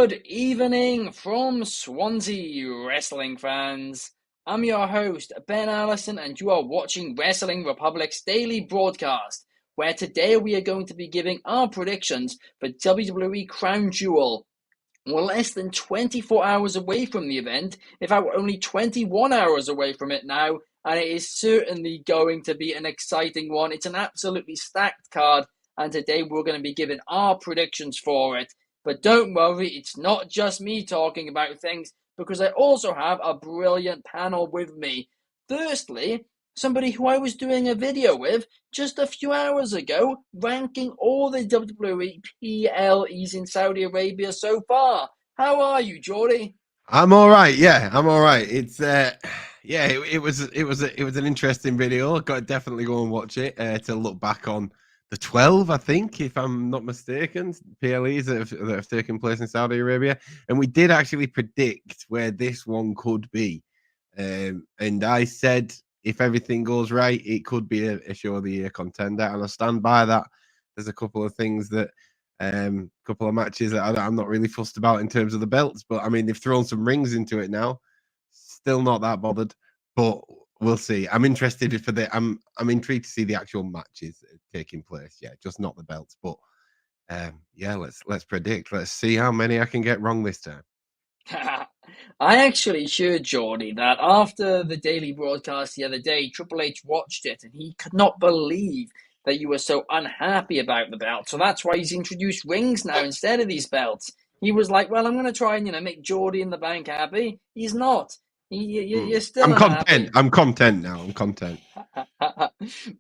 Good evening from Swansea, wrestling fans. I'm your host, Ben Allison, and you are watching Wrestling Republic's daily broadcast, where today we are going to be giving our predictions for WWE Crown Jewel. We're less than 24 hours away from the event. In fact, we're only 21 hours away from it now, and it is certainly going to be an exciting one. It's an absolutely stacked card, and today we're going to be giving our predictions for it. But don't worry, it's not just me talking about things, because I also have a brilliant panel with me. Firstly, somebody who I was doing a video with just a few hours ago, ranking all the WWE PLEs in Saudi Arabia so far. How are you, Jordy? I'm all right. Yeah, I'm all right. It's it was an interesting video. Got definitely go and watch it to look back on the 12, I think, if I'm not mistaken, PLEs that have taken place in Saudi Arabia, and we did actually predict where this one could be, and I said if everything goes right, it could be a show of the year contender, and I stand by that. There's a couple of things that couple of matches that I'm not really fussed about in terms of the belts, but I mean they've thrown some rings into it now. Still not that bothered, but we'll see. I'm interested for the. I'm intrigued to see the actual matches taking place. Yeah, just not the belts, but yeah, let's predict. Let's see how many I can get wrong this time. I actually heard, Jordy, that after the daily broadcast the other day, Triple H watched it and he could not believe that you were so unhappy about the belt. So that's why he's introduced rings now instead of these belts. He was like, well, I'm going to try and, make Jordy in the Bank happy. He's not. You're still I'm content. unhappy. I'm content now. I'm content.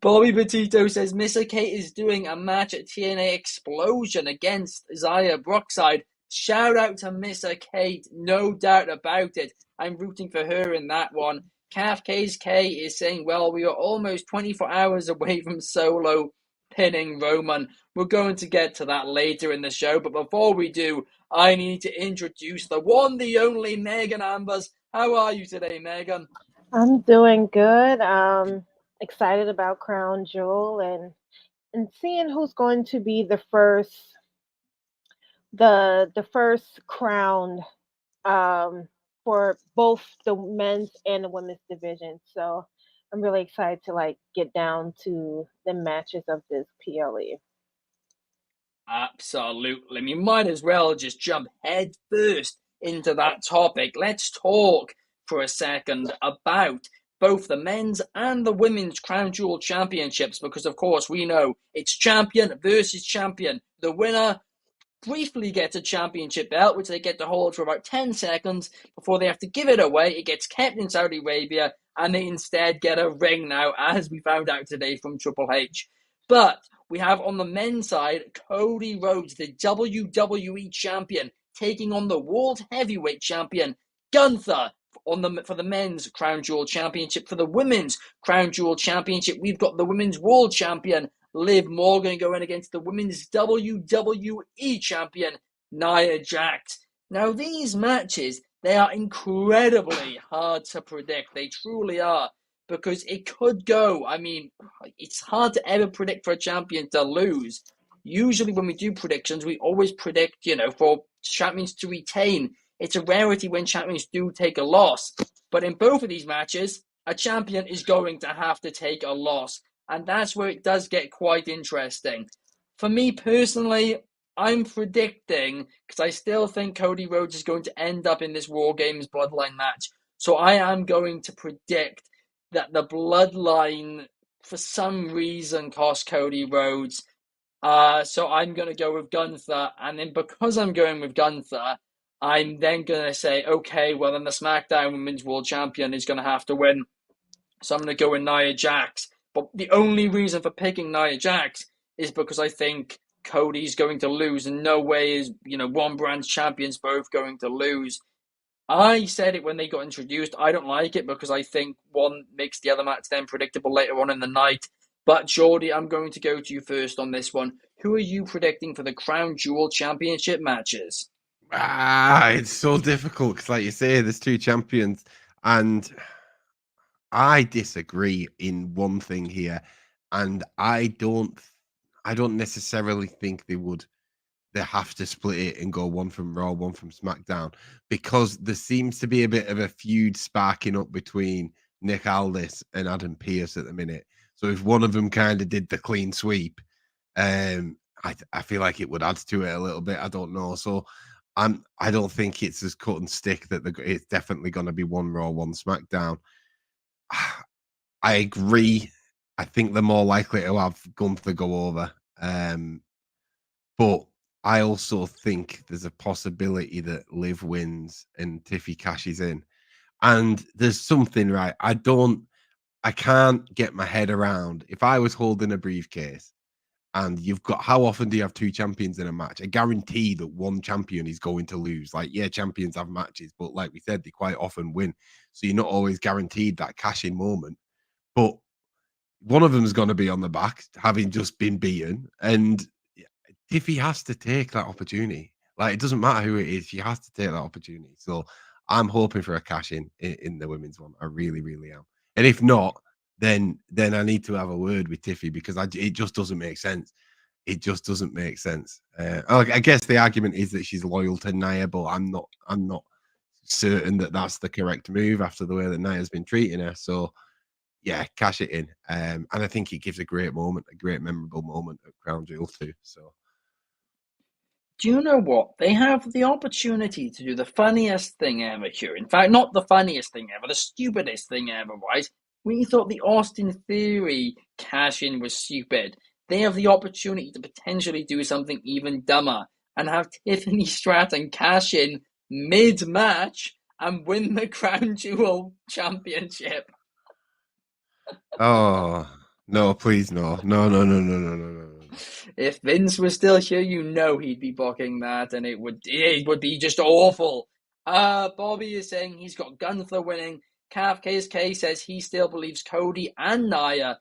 Bobby Petito says Missa Kate is doing a match at TNA Explosion against Zaya Brookside. Shout out to Missa Kate, no doubt about it. I'm rooting for her in that one. Calf K's K is saying, well, we are almost 24 hours away from Solo pinning Roman. We're going to get to that later in the show, but before we do, I need to introduce the one, the only Megan Ambers. How are you today, Megan? I'm doing good. Excited about Crown Jewel and seeing who's going to be the first crowned for both the men's and the women's division. So I'm really excited to get down to the matches of this PLE. Absolutely. We might as well just jump head first into that topic. Let's talk for a second about both the men's and the women's Crown Jewel championships, because of course we know it's champion versus champion. The winner briefly gets a championship belt, which they get to hold for about 10 seconds before they have to give it away. It gets kept in Saudi Arabia, and they instead get a ring now, as we found out today from Triple H. But we have on the men's side, Cody Rhodes, the WWE champion, taking on the World Heavyweight champion, Gunther, for the men's Crown Jewel Championship. For the women's Crown Jewel Championship, we've got the women's world champion, Liv Morgan, going against the women's WWE champion, Nia Jax. Now, these matches, they are incredibly hard to predict. They truly are, because it could go. I mean, it's hard to ever predict for a champion to lose. Usually when we do predictions, we always predict, for champions to retain. It's a rarity when champions do take a loss. But in both of these matches, a champion is going to have to take a loss. And that's where it does get quite interesting. For me personally, I'm predicting, because I still think Cody Rhodes is going to end up in this War Games Bloodline match. So I am going to predict that the Bloodline, for some reason, cost Cody Rhodes. So I'm going to go with Gunther. And then because I'm going with Gunther, I'm then going to say, okay, well, then the SmackDown Women's World Champion is going to have to win. So I'm going to go with Nia Jax. But the only reason for picking Nia Jax is because I think Cody's going to lose. And no way is, one brand's champions both going to lose. I said it when they got introduced. I don't like it because I think one makes the other match then predictable later on in the night. But Jordy, I'm going to go to you first on this one. Who are you predicting for the Crown Jewel Championship matches? It's so difficult because, like you say, there's two champions, and I disagree in one thing here, and I don't necessarily think they would they have to split it and go one from Raw, one from SmackDown, because there seems to be a bit of a feud sparking up between Nick Aldis and Adam Pearce at the minute. So if one of them kind of did the clean sweep, I feel like it would add to it a little bit. I don't know. So I don't think it's as cut and stick that it's definitely going to be one Raw, one SmackDown. I agree. I think they're more likely to have Gunther go over. But I also think there's a possibility that Liv wins and Tiffy cashes in. And there's something, right? I can't get my head around if I was holding a briefcase and you've got, how often do you have two champions in a match? I guarantee that one champion is going to lose. Like, yeah, champions have matches, but like we said, they quite often win. So you're not always guaranteed that cash in moment. But one of them's going to be on the back, having just been beaten. And Tiffy has to take that opportunity. Like, it doesn't matter who it is, she has to take that opportunity. So I'm hoping for a cash in the women's one. I really, really am. And if not, then I need to have a word with Tiffy, because it just doesn't make sense. It just doesn't make sense. I guess the argument is that she's loyal to Nia, but I'm not certain that that's the correct move after the way that Nia's been treating her. So yeah, cash it in. And I think it gives a great moment, a great memorable moment at Crown Jewel too. So. Do you know what? They have the opportunity to do the funniest thing ever here. In fact, not the funniest thing ever, the stupidest thing ever, right? We thought the Austin Theory cash-in was stupid. They have the opportunity to potentially do something even dumber and have Tiffany Stratton cash in mid-match and win the Crown Jewel Championship. Oh, no, please, no. No. If Vince was still here, you know he'd be booking that, and it would be just awful. Bobby is saying he's got Gunther winning. Calf KSK says he still believes Cody and Nia.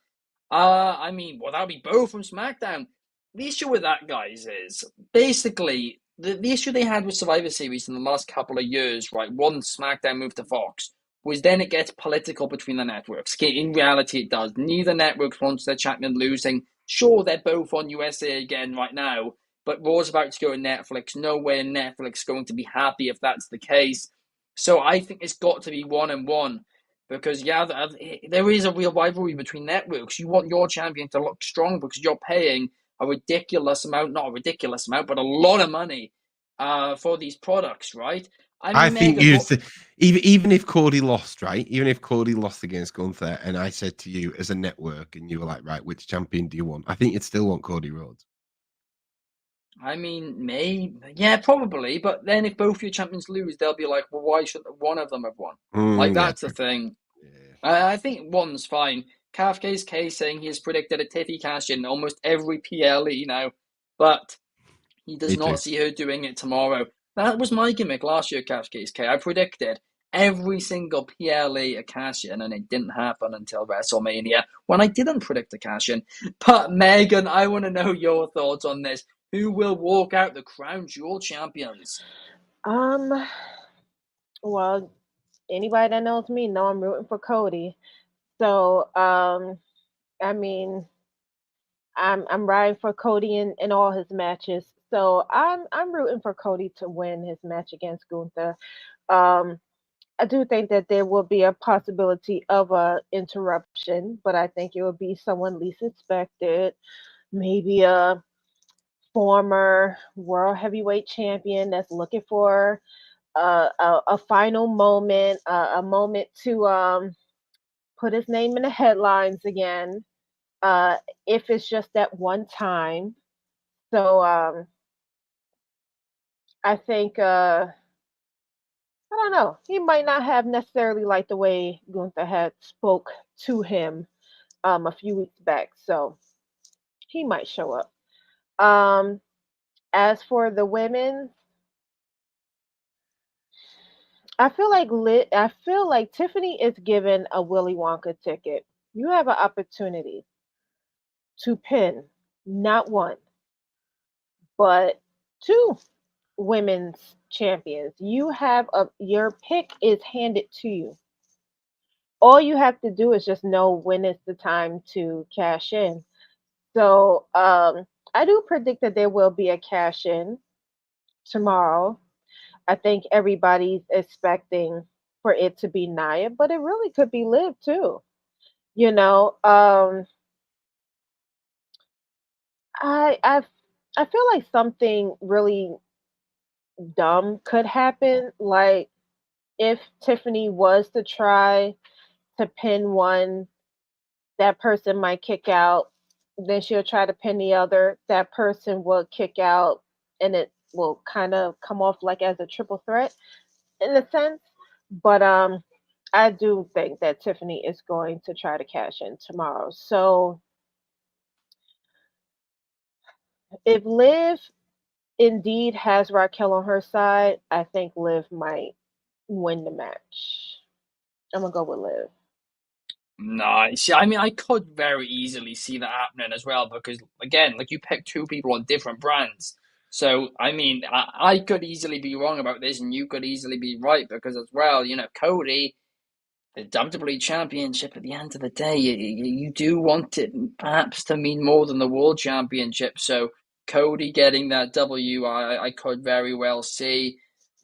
I mean, well, that'll be both from SmackDown. The issue with that, guys, is basically the issue they had with Survivor Series in the last couple of years, right? Once SmackDown moved to Fox, was then it gets political between the networks. In reality, it does. Neither network wants their champion losing. Sure, they're both on USA again right now, but Raw's about to go to Netflix. No way Netflix is going to be happy if that's the case. So I think it's got to be 1-1. Because, yeah, there is a real rivalry between networks. You want your champion to look strong because you're paying a ridiculous amount, not a ridiculous amount, but a lot of money for these products, right? I mean, think Megan, even if Cody lost, right? Even if Cody lost against Gunther, and I said to you as a network, and you were like, right, which champion do you want? I think you'd still want Cody Rhodes. I mean, yeah, probably. But then if both your champions lose, they'll be like, well, why should one of them have won? Like, Yeah, that's the thing. yeah. I think one's fine. Kafka's case saying he has predicted a Tiffy cash in almost every PLE now, but he does Me too. not see her doing it tomorrow. That was my gimmick last year, Kafka's K. I predicted every single PLE a cash in, and it didn't happen until WrestleMania when I didn't predict a cash in. But Megan, I want to know your thoughts on this. Who will walk out the Crown Jewel champions? Well, anybody that knows me know I'm rooting for Cody. So, I mean, I'm riding for Cody in all his matches. So I'm rooting for Cody to win his match against Gunther. Um, I do think that there will be a possibility of a interruption, but I think it will be someone least expected. Maybe a former world heavyweight champion that's looking for a final moment, a moment to put his name in the headlines again. If it's just that one time. So I think I don't know. He might not have necessarily liked the way Gunther had spoke to him a few weeks back. So he might show up. Um, as for the women, I feel like Tiffany is given a Willy Wonka ticket. You have an opportunity to pin not one, but two women's champions. You have your pick is handed to you. All you have to do is just know when is the time to cash in. So I do predict that there will be a cash in. tomorrow. I think everybody's expecting for it to be Nia, but it really could be Liv too. You know, I I I feel like something really dumb could happen. Like if Tiffany was to try to pin one, that person might kick out. Then she'll try to pin the other. That person will kick out, and it will kind of come off like as a triple threat in a sense. But I do think that Tiffany is going to try to cash in tomorrow. So if Liv indeed has Raquel on her side, I think Liv might win the match. I'm gonna go with Liv. Nice. I mean, I could very easily see that happening as well because, again, like you picked two people on different brands. So, I mean, I could easily be wrong about this and you could easily be right because, as well, Cody, the WWE Championship at the end of the day, you do want it perhaps to mean more than the World Championship. So, Cody getting that W, I could very well see.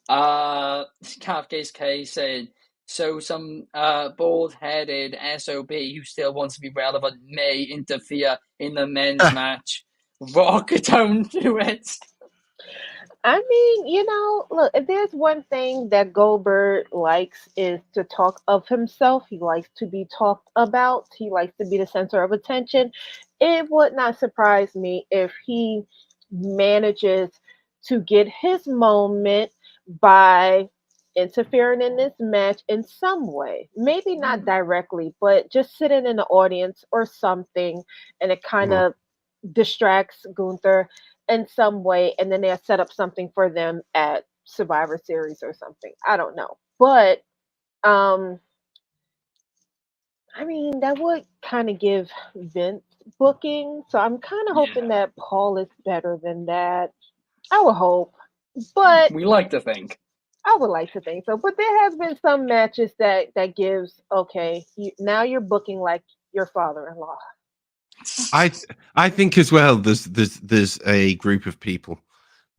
Case K said, so some bald-headed SOB who still wants to be relevant may interfere in the men's match. Rock, don't do it. I mean, look, if there's one thing that Goldberg likes is to talk of himself. He likes to be talked about. He likes to be the center of attention. It would not surprise me if he manages to get his moment by interfering in this match in some way. Maybe not directly, but just sitting in the audience or something, and it kind of distracts Gunther in some way, and then they'll set up something for them at Survivor Series or something. I don't know. But I mean that would kind of give Vince booking. So I'm kind of hoping that Paul is better than that. I would hope. But we like to think. I would like to think so. But there has been some matches that gives okay, now you're booking like your father-in-law. I think as well. There's a group of people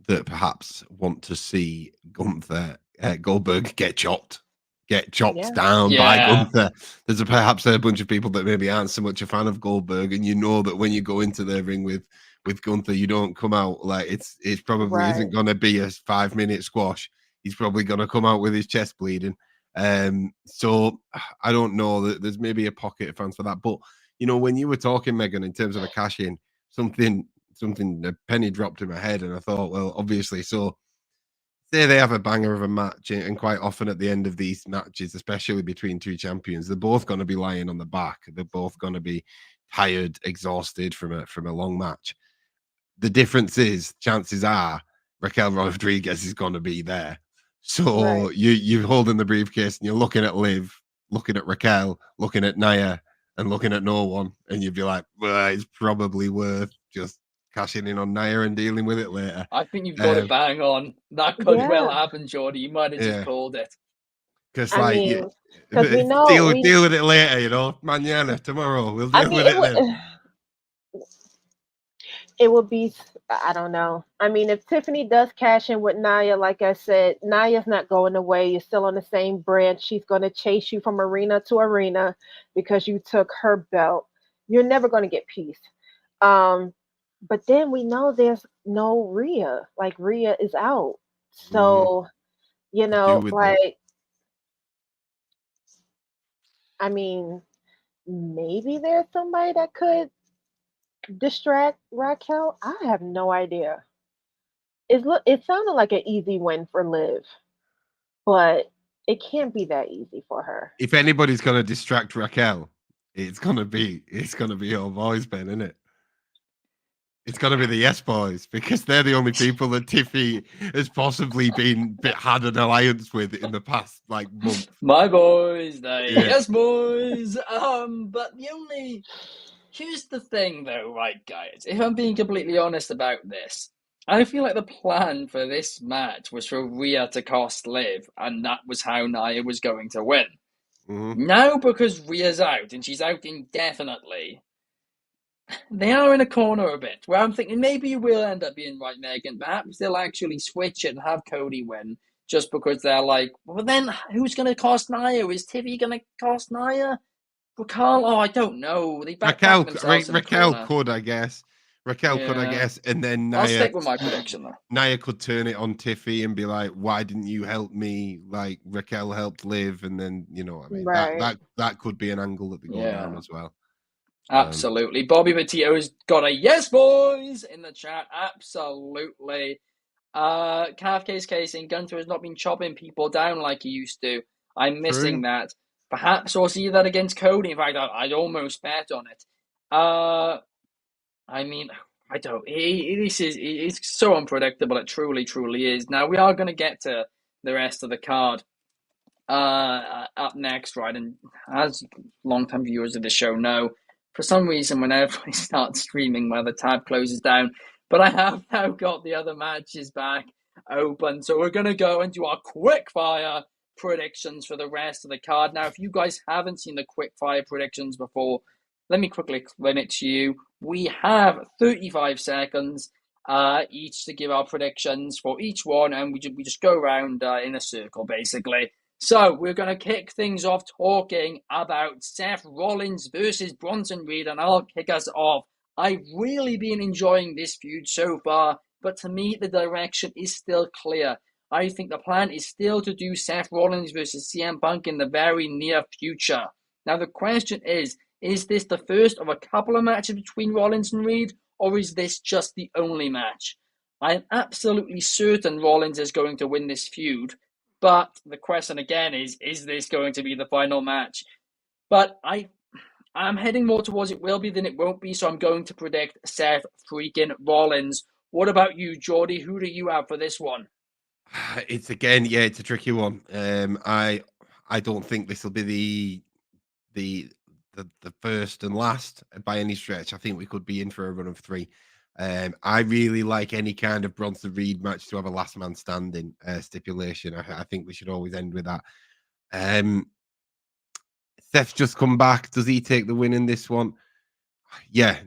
that perhaps want to see Gunther Goldberg get chopped down by Gunther. There's perhaps a bunch of people that maybe aren't so much a fan of Goldberg, and you know that when you go into the ring with Gunther, you don't come out like it's probably isn't going to be a 5-minute squash. He's probably going to come out with his chest bleeding. So I don't know that there's maybe a pocket of fans for that, but when you were talking, Megan, in terms of a cash in, something a penny dropped in my head, and I thought, well, obviously, so say they have a banger of a match, and quite often at the end of these matches, especially between two champions, they're both going to be lying on the back. They're both going to be tired, exhausted from a long match. The difference is, chances are, Raquel Rodriguez is going to be there. So you're holding the briefcase and you're looking at Liv, looking at Raquel, looking at Nia, and looking at no one, and you'd be like, well, it's probably worth just cashing in on Nia and dealing with it later. I think you've got it bang on. That could well happen, Jordy. You might have just called it. Because we know deal with it later, mañana, tomorrow, we'll deal with it then. It would be, I don't know. I mean, if Tiffany does cash in with Nia, like I said, Nia's not going away. You're still on the same branch. She's going to chase you from arena to arena because you took her belt. You're never going to get peace. But then we know there's no Rhea. Like, Rhea is out. So, I mean, maybe there's somebody that could distract Raquel. I have no idea. It sounded like an easy win for Liv, but it can't be that easy for her. If anybody's gonna distract Raquel, it's gonna be your boys, Ben, isn't it? It's gonna be the Yes Boys, because they're the only people that Tiffy has possibly had an alliance with in the past month. My boys, Yes Boys. But here's the thing, though, right, guys? If I'm being completely honest about this, I feel like the plan for this match was for Rhea to cost Liv, and that was how Nia was going to win. Now, because Rhea's out, and she's out indefinitely, They are in a corner a bit, where I'm thinking maybe you will end up being right, Megan. Perhaps they'll actually switch it and have Cody win, just because they're like, well, then who's going to cost Nia? Is Tiffy going to cost Nia? Raquel? Oh, I don't know. They back themselves in a Raquel corner. could, I guess. Raquel could, I Yeah. guess, and then I'll Nia. stick with my prediction, though. Nia could turn it on Tiffy and be like, "Why didn't you help me? Like Raquel helped Liv," and then you know what I mean. Right. That could be an angle that they go down Yeah. as well. Absolutely. Bobby Mattio's got a yes, boys, in the chat. Absolutely. Calf case saying Gunther has not been chopping people down like he used to. I'm missing that. Perhaps we'll see that against Cody. In fact, I'd almost bet on it. I mean, I don't. It's so unpredictable. It truly, truly is. Now we are going to get to the rest of the card up next, right? And as long-time viewers of the show know, for some reason, whenever I start streaming, the tab closes down. But I have now got the other matches back open, so we're gonna go and do our quick fire predictions for the rest of the card. Now, if you guys haven't seen the quick fire predictions before, let me quickly explain it to you. We have 35 seconds each to give our predictions for each one, and we just go around in a circle, basically. So we're going to kick things off talking about Seth Rollins versus Bronson Reed, and I'll kick us off. I've really been enjoying this feud so far, but to me, the direction is still clear. I think the plan is still to do Seth Rollins versus CM Punk in the very near future. Now, the question is this the first of a couple of matches between Rollins and Reed, or is this just the only match? I'm absolutely certain Rollins is going to win this feud. But the question again is this going to be the final match? But I'm heading more towards it will be than it won't be, so I'm going to predict Seth freaking Rollins. What about you, Jordy? Who do you have for this one? It's a tricky one. I don't think this will be the first and last by any stretch. I think we could be in for a run of three. I really like any kind of Bronson Reed match to have a last man standing stipulation. I think we should always end with that. Seth's just come back. Does he take the win in this one? Yes.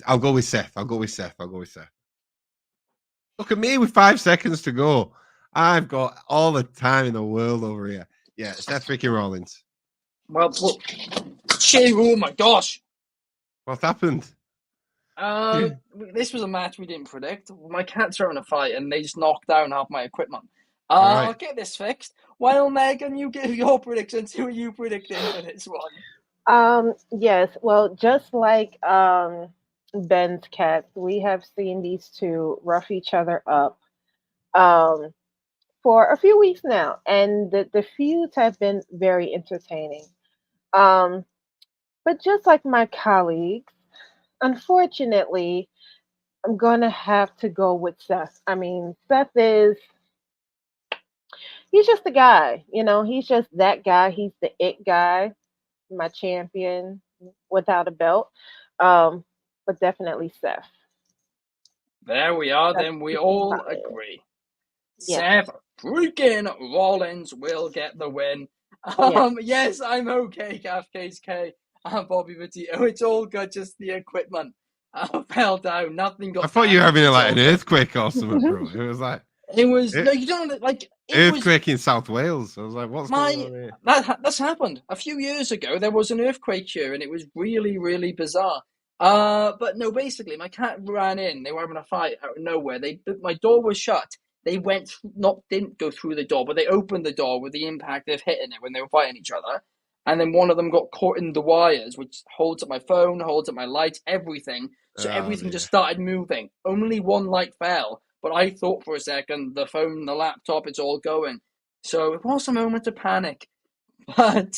I'll go with Seth. Look at me with 5 seconds to go. I've got all the time in the world over here. Yeah, Seth freaking Rollins. Well, oh my gosh. What's happened? This was a match we didn't predict. My cats are in a fight and they just knocked down half my equipment. I'll get this fixed. While Megan, you give your predictions. Who are you predicting for this one? Yes. Well, just like Ben's cats, we have seen these two rough each other up for a few weeks now, and the feuds have been very entertaining. But just like my colleagues, unfortunately, I'm going to have to go with Seth. I mean, he's just the guy, he's just that guy. He's the it guy, my champion without a belt. But definitely Seth. There we are, then we all agree. Yeah. Seth freaking Rollins will get the win. Yes, I'm okay, KFKK. I'm Bobby Matteo. It's all good, just the equipment fell down. Nothing got. I thought you were having an earthquake or something, bro. It was like no, you don't like earthquake in South Wales. I was like, what's going on here? That's happened a few years ago. There was an earthquake here, and it was really, really bizarre. But no, basically, my cat ran in. They were having a fight out of nowhere. My door was shut. They didn't go through the door, but they opened the door with the impact of hitting it when they were fighting each other. And then one of them got caught in the wires, which holds up my phone, holds up my lights, everything. So everything just started moving. Only one light fell, but I thought for a second, the phone, the laptop, it's all going. So it was a moment of panic. But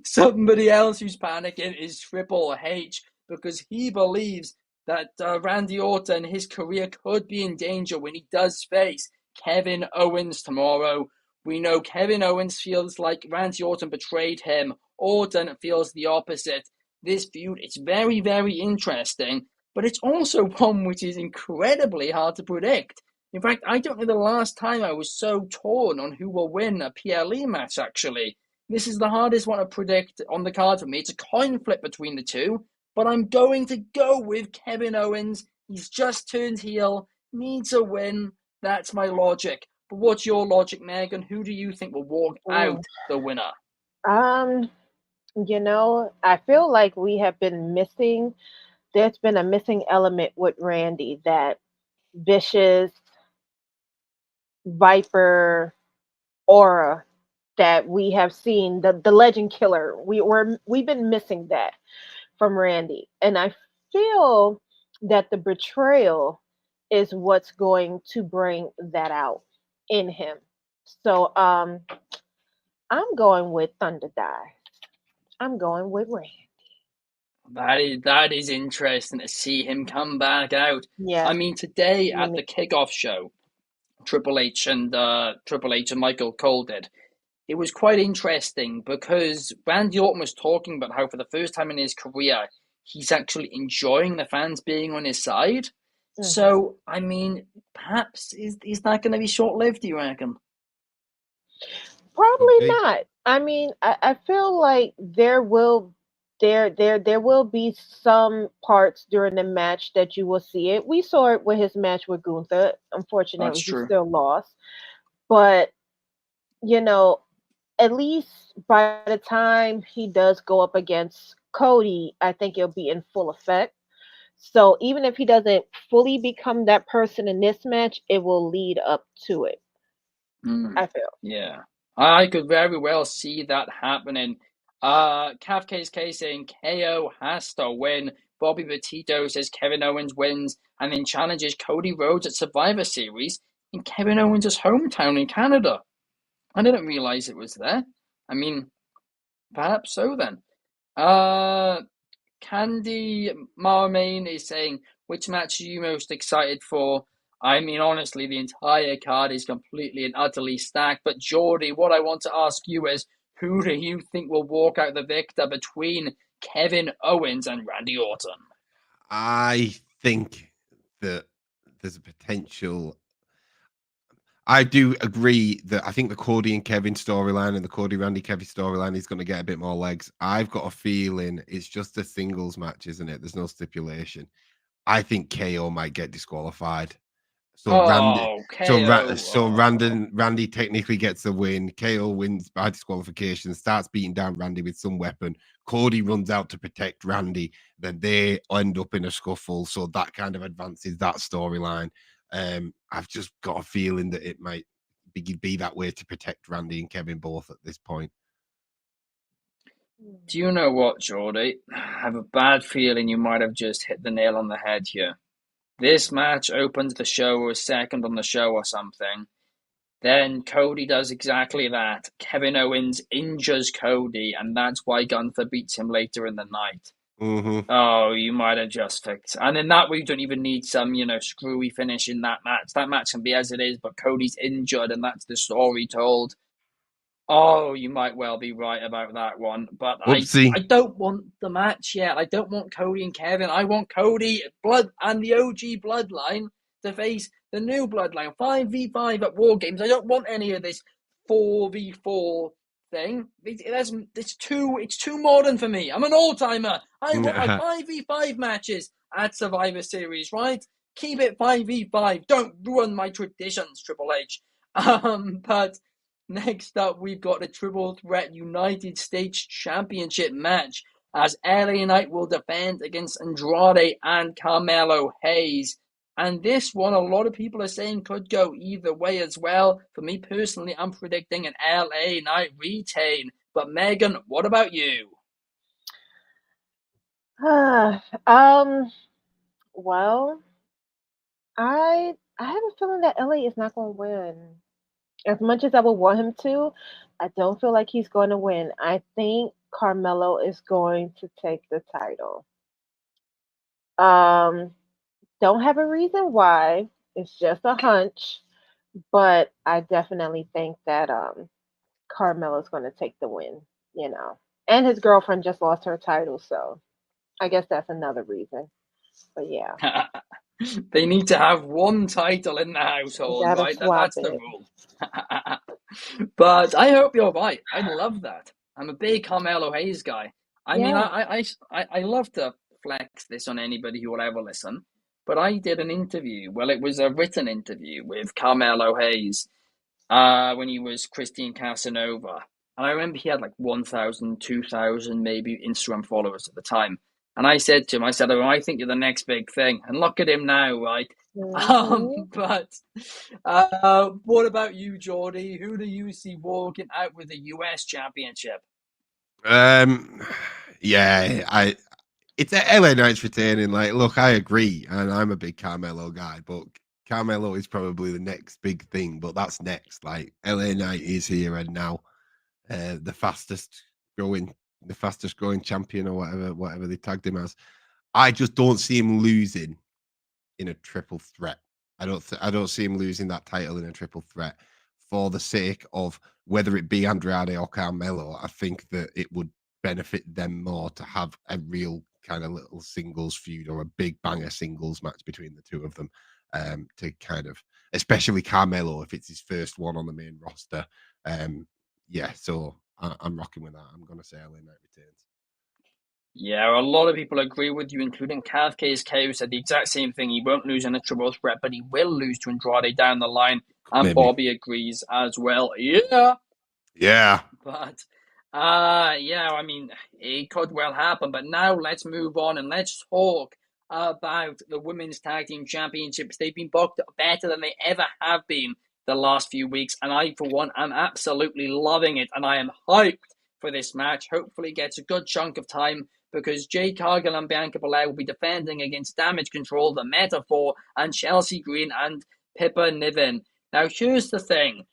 somebody else who's panicking is Triple H, because he believes that Randy Orton, his career could be in danger when he does face Kevin Owens tomorrow. We know Kevin Owens feels like Randy Orton betrayed him. Orton feels the opposite. This feud, it's very, very interesting, but it's also one which is incredibly hard to predict. In fact, I don't know the last time I was so torn on who will win a PLE match, actually. This is the hardest one to predict on the card for me. It's a coin flip between the two, but I'm going to go with Kevin Owens. He's just turned heel, needs a win. That's my logic. But what's your logic, Megan? Who do you think will walk out Ooh. the winner? I feel like we have been missing. There's been a missing element with Randy, that vicious Viper aura that we have seen, the legend killer. We've been missing that from Randy, and I feel that the betrayal is what's going to bring that out in him. So I'm going with Thunder Die. I'm going with Randy. That is interesting to see him come back out. Yeah. I mean, today Let at me. the kickoff show, Triple H and Michael Cole did. It was quite interesting because Randy Orton was talking about how for the first time in his career, he's actually enjoying the fans being on his side. Mhm. So, I mean, perhaps is that going to be short lived? Do you reckon? Could Probably be. not. I mean, I feel like there will be some parts during the match that you will see it. We saw it with his match with Gunther. That's Unfortunately, he true. still lost. But, you know, at least by the time he does go up against Cody, I think it'll be in full effect. So even if he doesn't fully become that person in this match, it will lead up to it, Mm, I feel. yeah, I could very well see that happening. KFKSK saying KO has to win. Bobby Petito says Kevin Owens wins and then challenges Cody Rhodes at Survivor Series in Kevin Owens' hometown in Canada. I didn't realize it was there. I mean, perhaps so then. Uh, Candy Marmain is saying, which match are you most excited for? I mean, honestly, the entire card is completely and utterly stacked. But Jordy, what I want to ask you is, who do you think will walk out the victor between Kevin Owens and Randy Orton? I think that there's a potential. I do agree that I think the Cody and Kevin storyline and the Cody Randy Kevin storyline is going to get a bit more legs. I've got a feeling it's just a singles match, isn't it? There's no stipulation. I think KO might get disqualified. So Randy, Oh, KO. Oh. Randy technically gets the win. KO wins by disqualification, starts beating down Randy with some weapon. Cody runs out to protect Randy. Then they end up in a scuffle. So that kind of advances that storyline. I've just got a feeling that it might be that way to protect Randy and Kevin both at this point. Do you know what, Jordy? I have a bad feeling you might have just hit the nail on the head here. This match opens the show or is second on the show or something. Then Cody does exactly that. Kevin Owens injures Cody, and that's why Gunther beats him later in the night. Mm-hmm. Oh, you might have just fixed. And in that way, you don't even need some, screwy finish in that match. That match can be as it is, but Cody's injured, and that's the story told. Oh, you might well be right about that one, but I Oopsie. don't want the match yet. I don't want Cody and Kevin. I want Cody blood and the OG bloodline to face the new bloodline 5v5 at War Games. I don't want any of this 4v4 thing. It's too modern for me. I'm an old timer. I want my 5v5 matches at Survivor Series, right? Keep it 5v5. Don't ruin my traditions, Triple H. But next up, we've got the Triple Threat United States Championship match as LA Knight will defend against Andrade and Carmelo Hayes. And this one, a lot of people are saying could go either way as well. For me personally, I'm predicting an LA Knight retain. But Megan, what about you? um. Well, I have a feeling that LA is not going to win. As much as I would want him to, I don't feel like he's going to win. I think Carmelo is going to take the title. Um, don't have a reason why. It's just a hunch, but I definitely think that Carmelo's going to take the win. You know, and his girlfriend just lost her title, so I guess that's another reason. But yeah, They need to have one title in the household, gotta right? swap That's the it. rule. But I hope you're right. I love that. I'm a big Carmelo Hayes guy. I mean, Yeah. I love to flex this on anybody who will ever listen, but I did an interview. Well, it was a written interview with Carmelo Hayes when he was Christine Casanova. And I remember he had like 1,000, 2,000 maybe Instagram followers at the time. And I said to him, oh, I think you're the next big thing. And look at him now, right? Mm-hmm. But what about you, Jordy? Who do you see walking out with the US Championship? Yeah, it's LA Knight's retaining. Like, look, I agree, and I'm a big Carmelo guy, but Carmelo is probably the next big thing. But that's next. Like, LA Knight is here and now, the fastest growing champion, or whatever they tagged him as. I just don't see him losing in a triple threat. I don't see him losing that title in a triple threat for the sake of whether it be Andrade or Carmelo. I think that it would benefit them more to have a real kind of little singles feud or a big banger singles match between the two of them, to kind of, especially Carmelo if it's his first one on the main roster. Yeah, so I'm rocking with that. I'm going to say LA Knight retains. Yeah, a lot of people agree with you, including KSK, who said the exact same thing. He won't lose in a triple threat, but he will lose to Andrade down the line. And Maybe. Bobby agrees as well. Yeah. Yeah. But, yeah, I mean, it could well happen. But now let's move on and let's talk about the Women's Tag Team Championships. They've been booked better than they ever have been the last few weeks. And I, for one, am absolutely loving it. And I am hyped for this match. Hopefully gets a good chunk of time, because Jade Cargill and Bianca Belair will be defending against Damage Control, The Metaphor, and Chelsea Green and Pippa Niven. Now, here's the thing.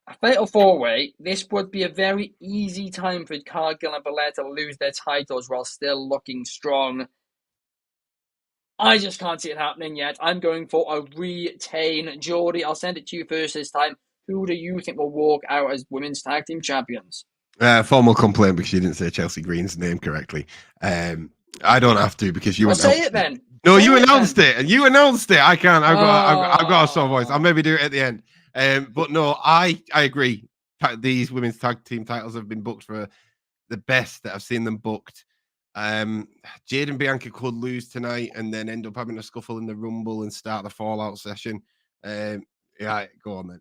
A fatal four-way, this would be a very easy time for Cargill and Belair to lose their titles while still looking strong. I just can't see it happening yet. I'm going for a retain. Jordy, I'll send it to you first this time. Who do you think will walk out as Women's Tag Team Champions? Formal complaint because you didn't say Chelsea Green's name correctly. I don't have to because you announced say it then. No, say you announced it, and you announced it. I can't. I've got a sore voice. I'll maybe do it at the end. But no, I agree. These women's tag team titles have been booked for the best that I've seen them booked. Jade and Bianca could lose tonight and then end up having a scuffle in the Rumble and start the Fallout session. Yeah, go on then.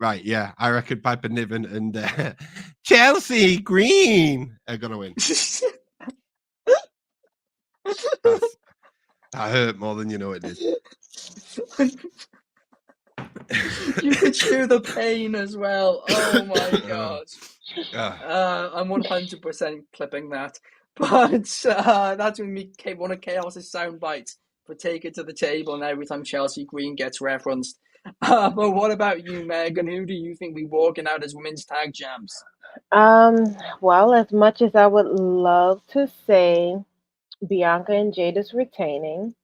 Right, yeah, I reckon Piper Niven and Chelsea Green are gonna win. That hurt more than you know it did. You could hear the pain as well. Oh my god! I'm 100% clipping that. But that's going to be one of Chaos's sound bites for Take It to the Table, and every time Chelsea Green gets referenced. But what about you, Megan? Who do you think we walking out as women's tag champs? Well, as much as I would love to say Bianca and Jade is retaining,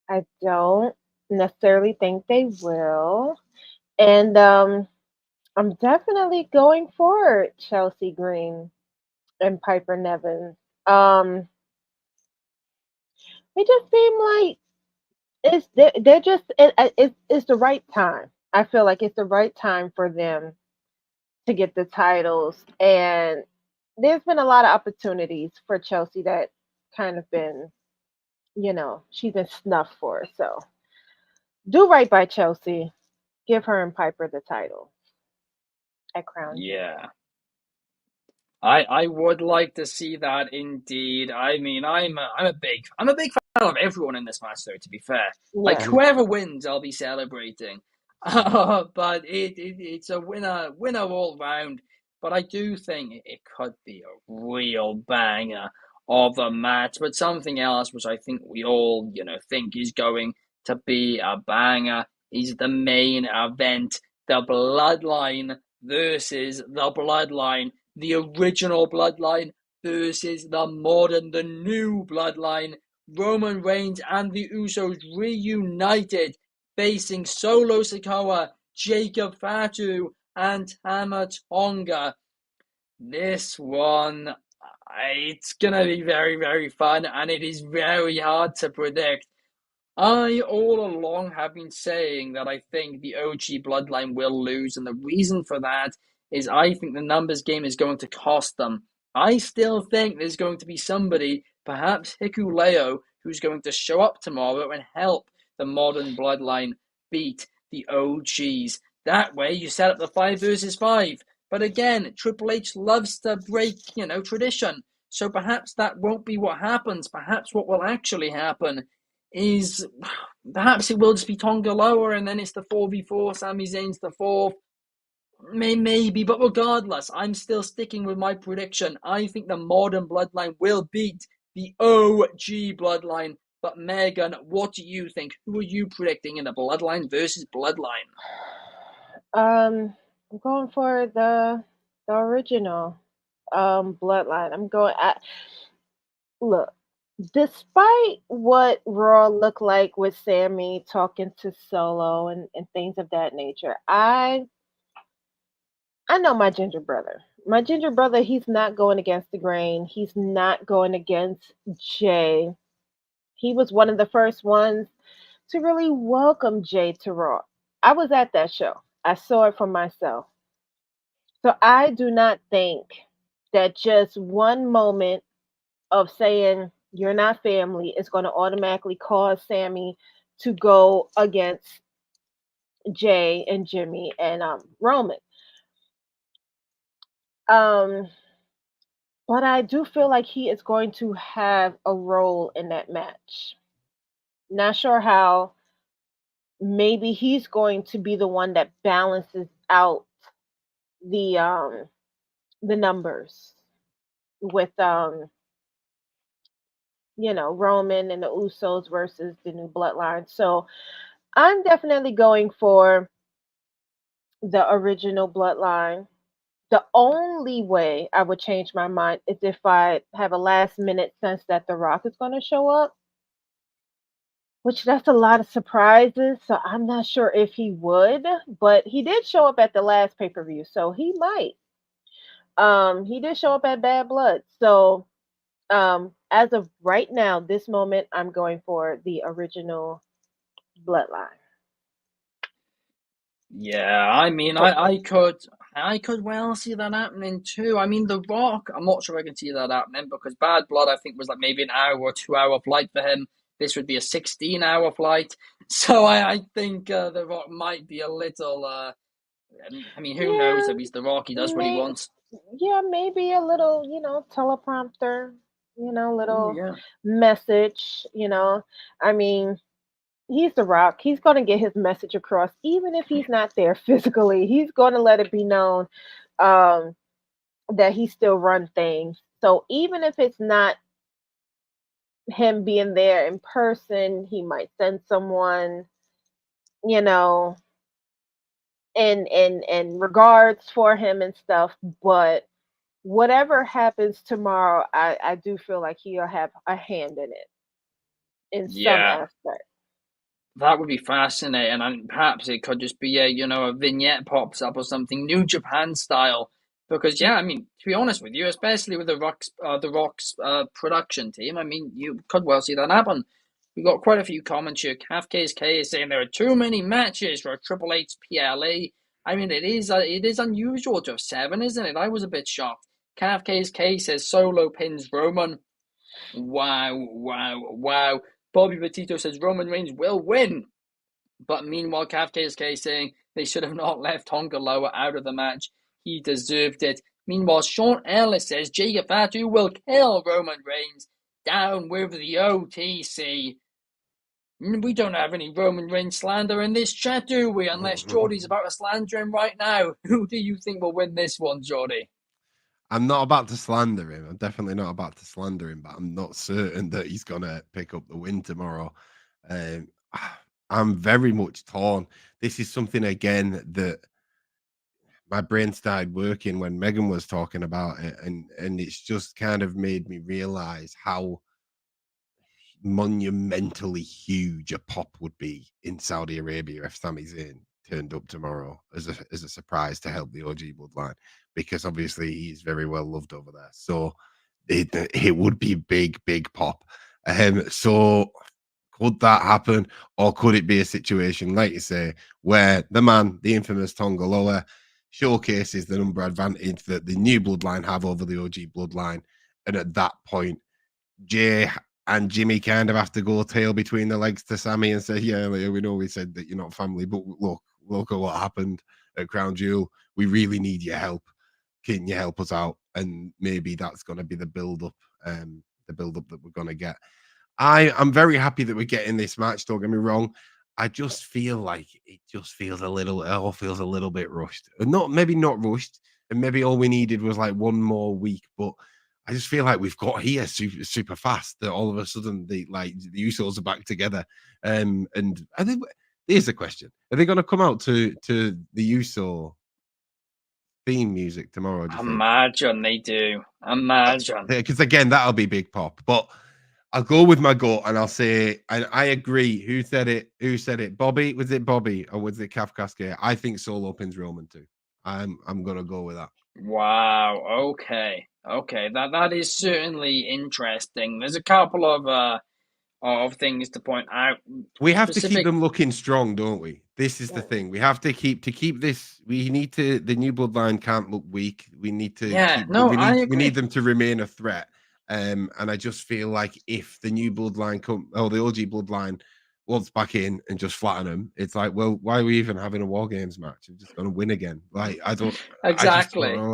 I don't necessarily think they will. And I'm definitely going for Chelsea Green and Piper Niven. They just seem like they're just it's the right time. I feel like it's the right time for them to get the titles, and there's been a lot of opportunities for Chelsea that kind of been, she's been snuffed for. So do right by Chelsea. Give her and Piper the title at Crown Jewel. Yeah. I would like to see that indeed. I mean, I'm a big fan of everyone in this match, though. To be fair, like Yeah. whoever wins, I'll be celebrating. But it's a winner all round. But I do think it could be a real banger of a match. But something else, which I think we all think is going to be a banger, is the main event: the Bloodline versus the Bloodline. The original Bloodline versus the new Bloodline. Roman Reigns and the Usos reunited, facing Solo Sikoa, Jacob Fatu, and Tama Tonga. This one, it's going to be very, very fun, and it is very hard to predict. I all along have been saying that I think the OG Bloodline will lose, and the reason for that is I think the numbers game is going to cost them. I still think there's going to be somebody Perhaps Hikuleo, who's going to show up tomorrow and help the modern bloodline beat the OGs. That way, you set up the 5 versus 5. But again, Triple H loves to break, tradition. So perhaps that won't be what happens. Perhaps what will actually happen is perhaps it will just be Tonga Loa and then it's the 4v4, Sami Zayn's the 4th. Maybe, but regardless, I'm still sticking with my prediction. I think the modern bloodline will beat the OG bloodline. But Megan, what do you think? Who are you predicting in the bloodline versus bloodline? I'm going for the original bloodline. I'm going at look. Despite what Raw looked like with Sammy talking to Solo and things of that nature, I know my ginger brother. My ginger brother, he's not going against the grain. He's not going against Jay. He was one of the first ones to really welcome Jay to Raw. I was at that show. I saw it for myself. So I do not think that just one moment of saying you're not family is going to automatically cause Sammy to go against Jay and Jimmy and Roman. But I do feel like he is going to have a role in that match. Not sure how. Maybe he's going to be the one that balances out the numbers with Roman and the Usos versus the new bloodline. So I'm definitely going for the original bloodline. The only way I would change my mind is if I have a last minute sense that The Rock is going to show up, which that's a lot of surprises. So I'm not sure if he would, but he did show up at the last pay per view, so he might. He did show up at Bad Blood. So as of right now, this moment, I'm going for the original bloodline. Yeah, I mean, I could well see that happening too. I mean, The Rock, I'm not sure I can see that happening because Bad Blood, I think, was like maybe an hour or 2 hour flight for him. This would be a 16-hour flight. So I think The Rock might be a little, I mean, who knows? Yeah, If he's The Rock, he does what he wants. yeah, maybe a little, teleprompter, Oh, little yeah. message. I mean, he's The Rock. He's going to get his message across, even if he's not there physically. He's going to let it be known um, that he still runs things. So even if it's not him being there in person, he might send someone, you know, in regards for him and stuff. But whatever happens tomorrow, I do feel like he'll have a hand in it in some Yeah. aspect. That would be fascinating, and perhaps it could just be a vignette pops up or something, New Japan style. Because yeah, I mean, to be honest with you, especially with the Rock's production team, I mean, you could well see that happen. We got quite a few comments here. CAFKSK is saying there are too many matches for a Triple H PLA. I mean, it is unusual to have 7, isn't it? I was a bit shocked. CAFKSK says Solo pins Roman. Wow, wow, wow. Bobby Petito says Roman Reigns will win. But meanwhile, KFK is saying they should have not left Tonga Loa out of the match. He deserved it. Meanwhile, Sean Ellis says Jacob Fatu will kill Roman Reigns. Down with the OTC. We don't have any Roman Reigns slander in this chat, do we? Unless Jordy's about to slander him right now. Who do you think will win this one, Jordy? I'm not about to slander him. I'm definitely not about to slander him, but I'm not certain that he's going to pick up the win tomorrow. Um, I'm very much torn. This is something, again, that my brain started working when Megan was talking about it, and it's just kind of made me realize how monumentally huge a pop would be in Saudi Arabia if Sami Zayn turned up tomorrow as a surprise to help the OG bloodline, because obviously he's very well loved over there. So it would be big pop. So could that happen, or could it be a situation, like you say, where the infamous Tonga Loa, showcases the number advantage that the new bloodline have over the OG bloodline, and at that point Jay and Jimmy kind of have to go tail between the legs to Sammy and say, yeah, we know we said that you're not family, but look at what happened at Crown Jewel. We really need your help. Can you help us out? And maybe that's going to be the build-up that we're going to get. I'm very happy that we're getting this match. Don't get me wrong. I just feel like it feels a little bit rushed. Maybe not rushed, and maybe all we needed was like one more week. But I just feel like we've got here super fast. That all of a sudden the Usos are back together. And I think here's the question: are they going to come out to the Uso theme music tomorrow? Do you think? Imagine they do. Imagine. Because again, that'll be big pop. But I'll go with my gut and I'll say I agree. Who said it? Bobby? Was it Bobby or was it Kafkaski? I think Solo pins Roman too. I'm gonna go with that. Wow. Okay. That is certainly interesting. There's a couple of things to point out. We have to keep them looking strong, don't we? This is the thing. We have to keep this. We need to. The new bloodline can't look weak. We need to. We need them to remain a threat. And I just feel like if the new bloodline the OG bloodline wants back in and just flatten them, it's like, well, why are we even having a War Games match? We're just going to win again. Like, I don't exactly. I don't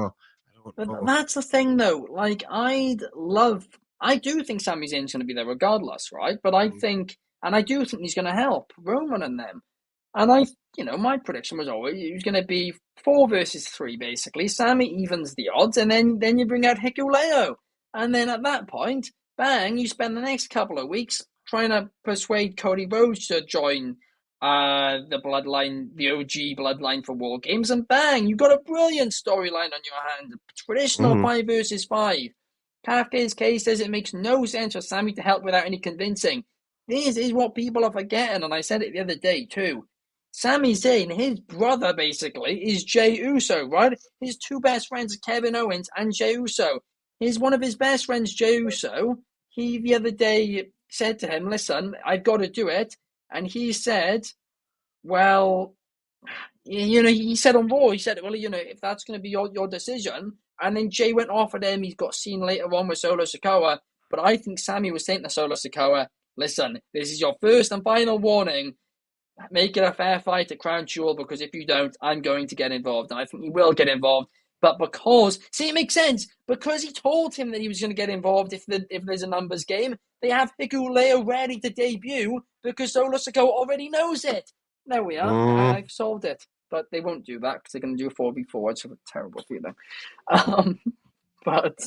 know. That's the thing, though. Like, I do think Sami Zayn's going to be there regardless, right? But I think, and I do think he's going to help Roman and them. And my prediction was always it was going to be 4 versus 3, basically. Sami evens the odds, and then you bring out Hikuleo. And then at that point, bang, you spend the next couple of weeks trying to persuade Cody Rhodes to join the bloodline, the OG bloodline for War Games, and bang, you've got a brilliant storyline on your hand. Traditional 5 versus 5. Kafka's case says it makes no sense for Sami to help without any convincing. This is what people are forgetting, and I said it the other day too. Sami Zayn, his brother basically, is Jey Uso, right? His 2 best friends are Kevin Owens and Jey Uso. One of his best friends, Jey Uso, he the other day said to him, listen, I've got to do it. And he said, well, he said on Raw, he said, well, if that's going to be your decision. And then Jey went off at him. He's got seen later on with Solo Sikoa. But I think Sami was saying to Solo Sikoa, listen, this is your first and final warning. Make it a fair fight at Crown Jewel, because if you don't, I'm going to get involved. And I think he will get involved. But it makes sense. Because he told him that he was going to get involved if there's a numbers game, they have Hikuleo ready to debut because Solo Sikoa already knows it. There we are. I've solved it. But they won't do that because they're going to do a 4v4. It's a terrible feeling. But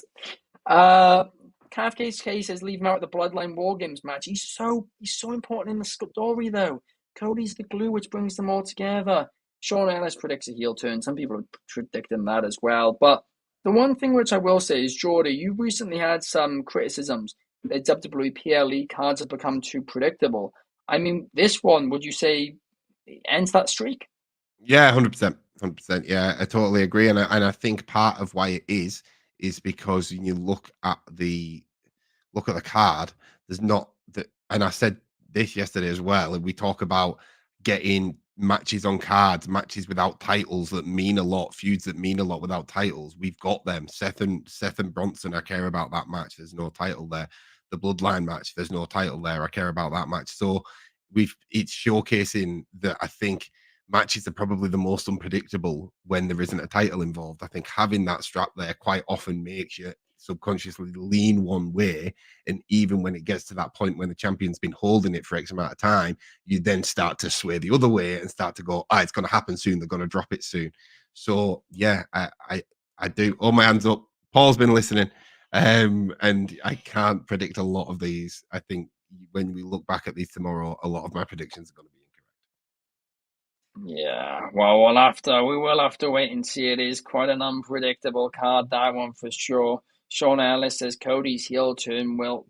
Kafka's case is leaving out the Bloodline War Games match. He's so important in the story, though. Cody's the glue which brings them all together. Sean Ellis predicts a heel turn. Some people are predicting that as well. But the one thing which I will say is, Jordy, you recently had some criticisms that WWE PLE cards have become too predictable. I mean, this one, would you say, ends that streak? Yeah, 100%. 100%. Yeah, I totally agree. And I think part of why it is because when you look at the card, there's not that. And I said this yesterday as well. And we talk about getting matches on cards, matches without titles that mean a lot, feuds that mean a lot without titles. We've got them. Seth and Bronson, I care about that match. There's no title there. The Bloodline match, there's no title there. I care about that match. So it's showcasing that I think matches are probably the most unpredictable when there isn't a title involved. I think having that strap there quite often makes you subconsciously lean one way, and even when it gets to that point when the champion's been holding it for X amount of time, you then start to sway the other way and start to go, it's going to happen soon, they're going to drop it soon. So yeah, I do. All my hands up. Paul's been listening, and I can't predict a lot of these. I think when we look back at these tomorrow, a lot of my predictions are going to be incorrect. Yeah, well, we will have to wait and see. It is quite an unpredictable card, that one for sure. Sean Ellis says Cody's heel turn will,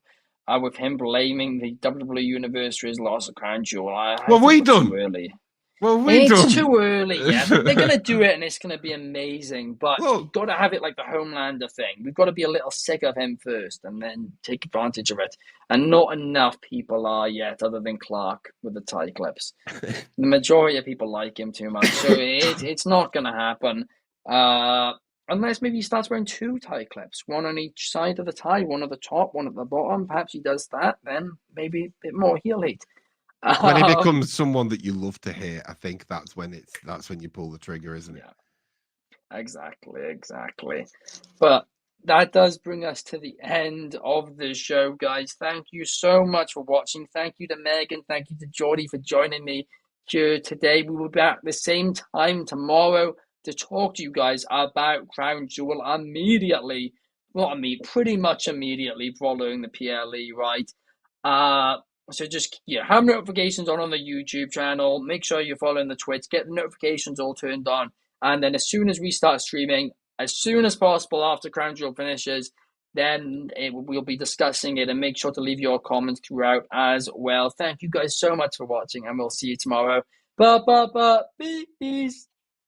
with him blaming the WWE Universe for his loss of Crown Jewel. What have we done? Too early. It's too early. Yeah, they're gonna do it, and it's gonna be amazing. But you've got to have it like the Homelander thing. We've got to be a little sick of him first, and then take advantage of it. And not enough people are yet, other than Clark with the tie clips. The majority of people like him too much, so it's not gonna happen. Unless maybe he starts wearing two tie clips, one on each side of the tie, one at the top, one at the bottom. Perhaps he does that, then maybe a bit more heel hate. When he becomes someone that you love to hate, I think that's when you pull the trigger, isn't it? Yeah, exactly. But that does bring us to the end of the show, guys. Thank you so much for watching. Thank you to Megan. Thank you to Jordy for joining me here today. We will be back the same time tomorrow to talk to you guys about Crown Jewel immediately. Pretty much immediately following the PLE, right? So just have notifications on the YouTube channel. Make sure you're following the Twitch. Get the notifications all turned on. And then as soon as we start streaming, as soon as possible after Crown Jewel finishes, then we'll be discussing it, and make sure to leave your comments throughout as well. Thank you guys so much for watching, and we'll see you tomorrow. Peace.